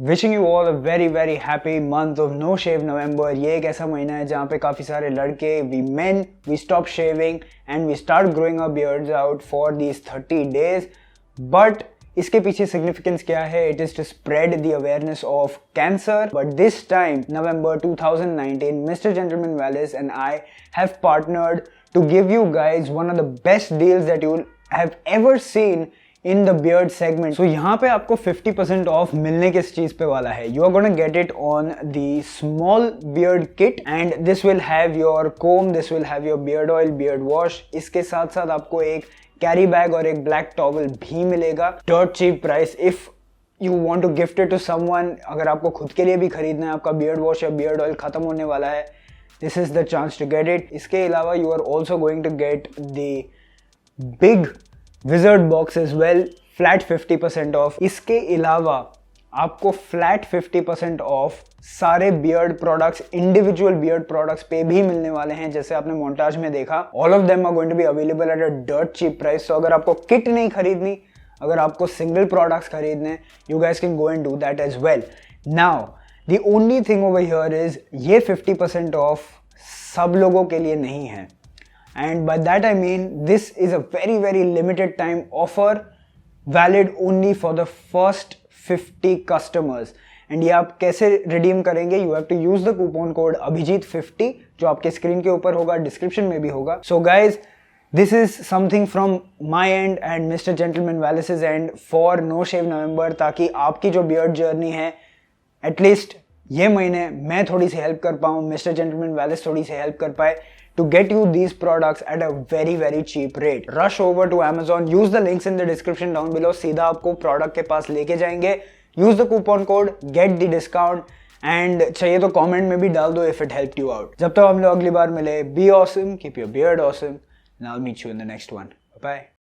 Wishing you all a very very happy month of no shave November. ये एक ऐसा महीना है जहाँ पे काफ़ी सारे लड़के we stop shaving and we start growing our beards out for these 30 days। But इसके पीछे सिग्निफिकेंस क्या है? It is to spread the awareness of cancer. But this time November 2019, Mr. Gentleman Valise and I have partnered to give you guys one of the best deals that you will have ever seen in the beard segment. So यहाँ पे आपको 50% of मिलने किस चीज पे वाला है? You are gonna get it on the small beard kit and this will have your comb, this will have your beard oil, beard wash. इसके साथ साथ आपको एक कैरी बैग और एक ब्लैक टॉवल भी मिलेगा। dirt cheap price if you want to gift it to someone। अगर आपको खुद के लिए भी खरीदना है, आपका beard wash या beard oil खत्म होने वाला है, this is the chance to get it। इसके अलावा you are also going to get the big wizard box is well, flat 50% of. इसके अलावा आपको फ्लैट 50% ऑफ सारे beard products, individual beard products पे भी मिलने वाले हैं, जैसे आपने मोन्टाज में देखा। All of them are going to be available at a dirt cheap price. So अगर आपको किट नहीं खरीदनी, अगर आपको सिंगल प्रोडक्ट्स खरीदने, you guys can go and do that as well. Now the only thing over here is ये 50% of सब लोगों के लिए नहीं है। And by that I mean this is a very very limited time offer, valid only for the first 50 customers। and ये आप कैसे redeem करेंगे? You have to use the coupon code abhijeet50 जो आपके स्क्रीन के ऊपर होगा, डिस्क्रिप्शन में भी होगा। So guys, this is something from my end and Mr. Gentleman Valise's end for No Shave November, ताकि आपकी जो beard journey है एटलीस्ट ये महीने मैं थोड़ी सी हेल्प कर पाऊँ, मिस्टर जेंटलमैन वैलिस थोड़ी सी हेल्प कर पाए to get you these products at a very very cheap rate। rush over to Amazon, use the links in the description down below, सीधा आपको प्रोडक्ट के पास लेके जाएंगे। use the coupon code, get the discount and चाहिए तो comment में भी डाल दो if it helped you out। जब तक हम लोग अगली बार मिले, be awesome, keep your beard awesome and I'll meet you in the next one। Bye bye।